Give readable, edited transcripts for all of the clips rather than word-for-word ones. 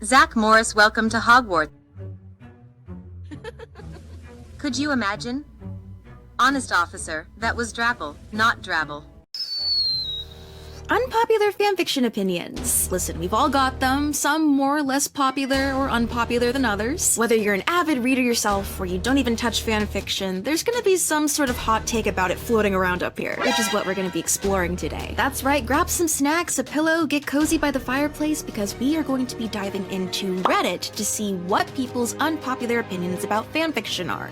Zack Morris, welcome to Hogwarts. Could you imagine? Honest officer, that was Drapple, not drabble. Unpopular fanfiction opinions. Listen, we've all got them, some more or less popular or unpopular than others. Whether you're an avid reader yourself or you don't even touch fanfiction, there's gonna be some sort of hot take about it floating around up here, which is what we're gonna be exploring today. That's right, grab some snacks, a pillow, get cozy by the fireplace, because we are going to be diving into Reddit to see what people's unpopular opinions about fanfiction are.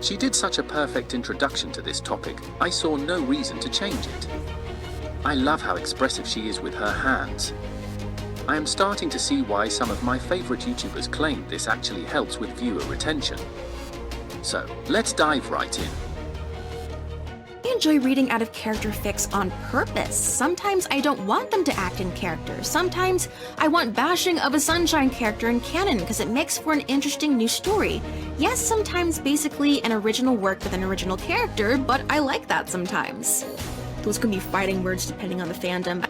She did such a perfect introduction to this topic, I saw no reason to change it. I love how expressive she is with her hands. I am starting to see why some of my favorite YouTubers claim this actually helps with viewer retention. So, let's dive right in. I enjoy reading out of character fics on purpose. Sometimes I don't want them to act in character. Sometimes I want bashing of a sunshine character in canon because it makes for an interesting new story. Yes, sometimes basically an original work with an original character, but I like that sometimes. Those can be fighting words depending on the fandom.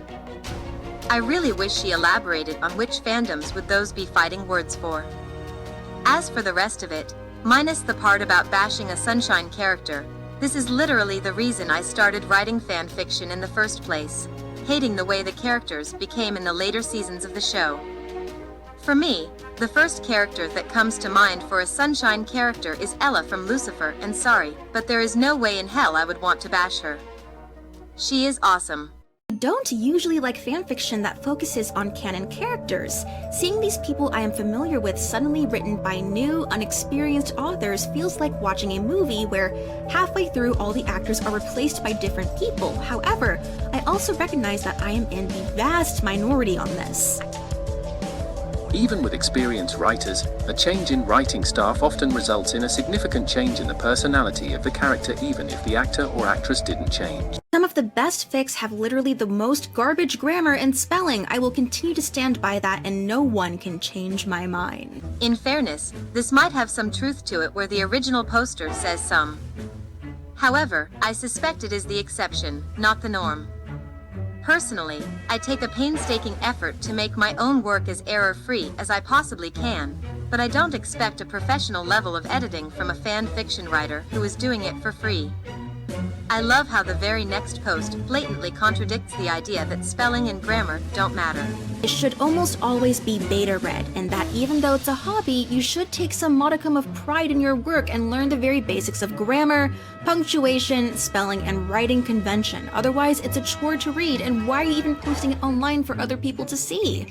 I really wish she elaborated on which fandoms would those be fighting words for. As for the rest of it, minus the part about bashing a sunshine character, this is literally the reason I started writing fan fiction in the first place, hating the way the characters became in the later seasons of the show. For me, the first character that comes to mind for a sunshine character is Ella from Lucifer, and sorry, but there is no way in hell I would want to bash her. She is awesome. I don't usually like fanfiction that focuses on canon characters. Seeing these people I am familiar with suddenly written by new, unexperienced authors feels like watching a movie where halfway through all the actors are replaced by different people. However, I also recognize that I am in the vast minority on this. Even with experienced writers, a change in writing staff often results in a significant change in the personality of the character even if the actor or actress didn't change. Some of the best fics have literally the most garbage grammar and spelling. I will continue to stand by that and no one can change my mind. In fairness, this might have some truth to it where the original poster says some. However, I suspect it is the exception, not the norm. Personally, I take a painstaking effort to make my own work as error-free as I possibly can, but I don't expect a professional level of editing from a fan fiction writer who is doing it for free. I love how the very next post blatantly contradicts the idea that spelling and grammar don't matter. It should almost always be beta read, and that even though it's a hobby, you should take some modicum of pride in your work and learn the very basics of grammar, punctuation, spelling, and writing convention. Otherwise, it's a chore to read, and why are you even posting it online for other people to see?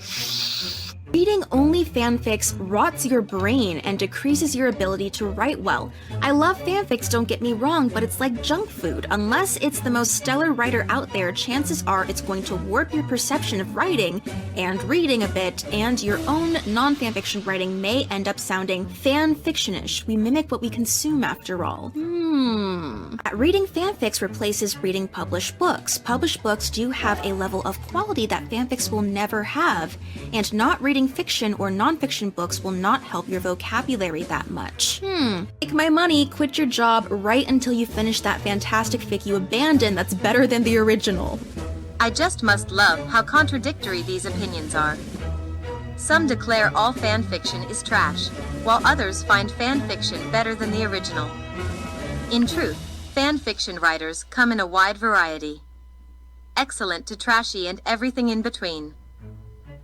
Reading only fanfics rots your brain and decreases your ability to write well. I love fanfics, don't get me wrong, but it's like junk food. Unless it's the most stellar writer out there, chances are it's going to warp your perception of writing and reading a bit, and your own non-fanfiction writing may end up sounding fanfiction-ish. We mimic what we consume after all. Reading fanfics replaces reading published books. Published books do have a level of quality that fanfics will never have, and not reading fiction or non-fiction books will not help your vocabulary that much. Take my money, quit your job right until you finish that fantastic fic you abandoned that's better than the original. I just must love how contradictory these opinions are. Some declare all fan fiction is trash, while others find fan fiction better than the original. In truth, fan fiction writers come in a wide variety. Excellent to trashy and everything in between.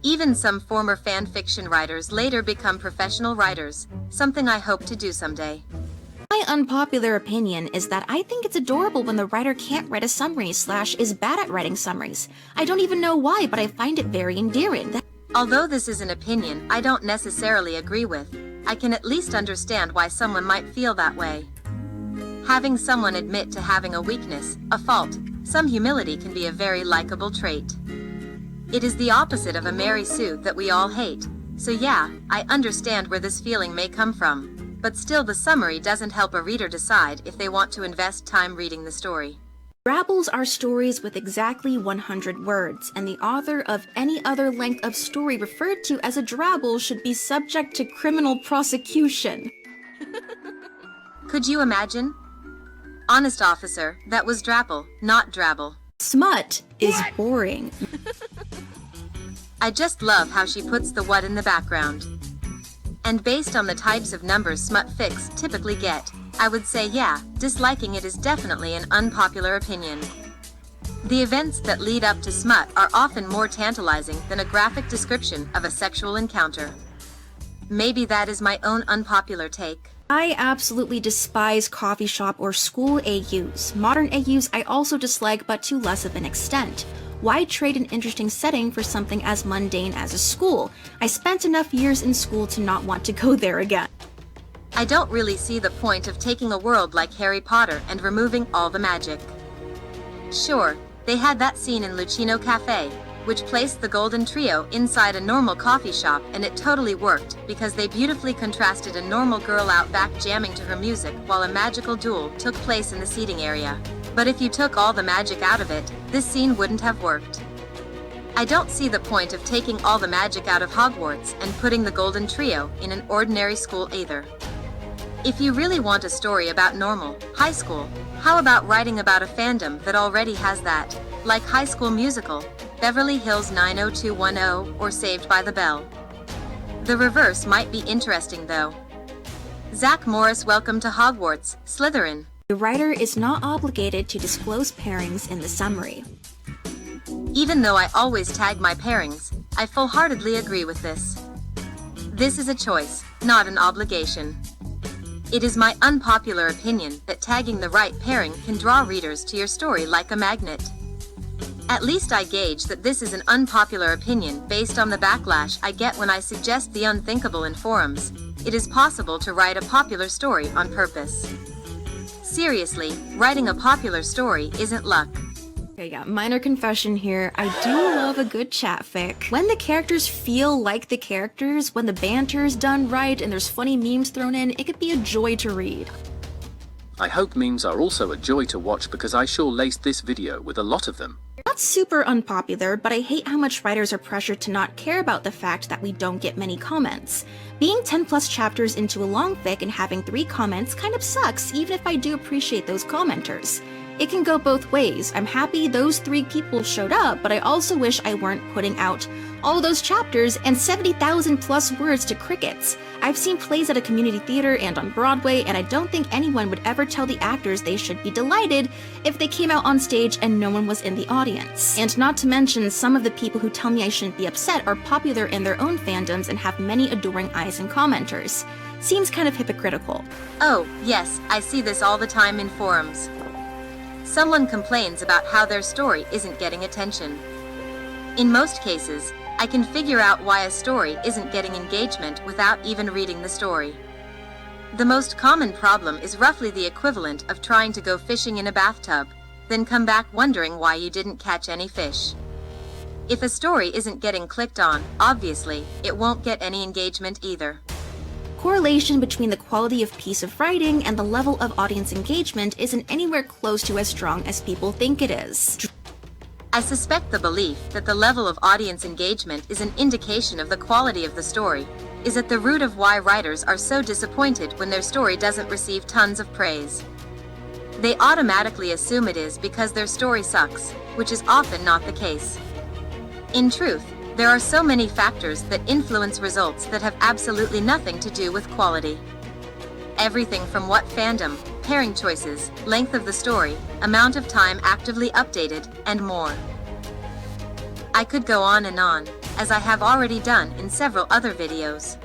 Even some former fan fiction writers later become professional writers, something I hope to do someday. My unpopular opinion is that I think it's adorable when the writer can't write a summary / is bad at writing summaries. I don't even know why, but I find it very endearing. Although this is an opinion I don't necessarily agree with, I can at least understand why someone might feel that way. Having someone admit to having a weakness, a fault, some humility can be a very likable trait. It is the opposite of a Mary Sue that we all hate, so yeah, I understand where this feeling may come from, but still the summary doesn't help a reader decide if they want to invest time reading the story. Drabbles are stories with exactly 100 words, and the author of any other length of story referred to as a drabble should be subject to criminal prosecution. Could you imagine? Honest officer, that was Drapple, not drabble. Smut is boring. I just love how she puts the what in the background. And based on the types of numbers smut fics typically get, I would say yeah, disliking it is definitely an unpopular opinion. The events that lead up to smut are often more tantalizing than a graphic description of a sexual encounter. Maybe that is my own unpopular take. I absolutely despise coffee shop or school AUs. Modern AUs I also dislike, but to less of an extent. Why trade an interesting setting for something as mundane as a school? I spent enough years in school to not want to go there again. I don't really see the point of taking a world like Harry Potter and removing all the magic. Sure, they had that scene in Lucino Cafe, which placed the Golden Trio inside a normal coffee shop, and it totally worked because they beautifully contrasted a normal girl out back jamming to her music while a magical duel took place in the seating area. But if you took all the magic out of it, this scene wouldn't have worked. I don't see the point of taking all the magic out of Hogwarts and putting the Golden Trio in an ordinary school either. If you really want a story about normal, high school, how about writing about a fandom that already has that, like High School Musical, Beverly Hills 90210, or Saved by the Bell? The reverse might be interesting though. Zack Morris, welcome to Hogwarts, Slytherin. The writer is not obligated to disclose pairings in the summary. Even though I always tag my pairings, I full-heartedly agree with this. This is a choice, not an obligation. It is my unpopular opinion that tagging the right pairing can draw readers to your story like a magnet. At least I gauge that this is an unpopular opinion based on the backlash I get when I suggest the unthinkable in forums. It is possible to write a popular story on purpose. Seriously, writing a popular story isn't luck. Okay, yeah, minor confession here. I do love a good chat fic. When the characters feel like the characters, when the banter's done right and there's funny memes thrown in, it could be a joy to read. I hope memes are also a joy to watch because I sure laced this video with a lot of them. Not super unpopular, but I hate how much writers are pressured to not care about the fact that we don't get many comments. Being 10 plus chapters into a long fic and having 3 comments kind of sucks, even if I do appreciate those commenters. It can go both ways. I'm happy those 3 people showed up, but I also wish I weren't putting out all those chapters and 70,000 plus words to crickets. I've seen plays at a community theater and on Broadway, and I don't think anyone would ever tell the actors they should be delighted if they came out on stage and no one was in the audience. And not to mention, some of the people who tell me I shouldn't be upset are popular in their own fandoms and have many adoring eyes and commenters. Seems kind of hypocritical. Oh, yes, I see this all the time in forums. Someone complains about how their story isn't getting attention. In most cases, I can figure out why a story isn't getting engagement without even reading the story. The most common problem is roughly the equivalent of trying to go fishing in a bathtub, then come back wondering why you didn't catch any fish. If a story isn't getting clicked on, obviously, it won't get any engagement either. Correlation between the quality of piece of writing and the level of audience engagement isn't anywhere close to as strong as people think it is. I suspect the belief that the level of audience engagement is an indication of the quality of the story is at the root of why writers are so disappointed when their story doesn't receive tons of praise. They automatically assume it is because their story sucks, which is often not the case. In truth, there are so many factors that influence results that have absolutely nothing to do with quality. Everything from what fandom, pairing choices, length of the story, amount of time actively updated, and more. I could go on and on, as I have already done in several other videos.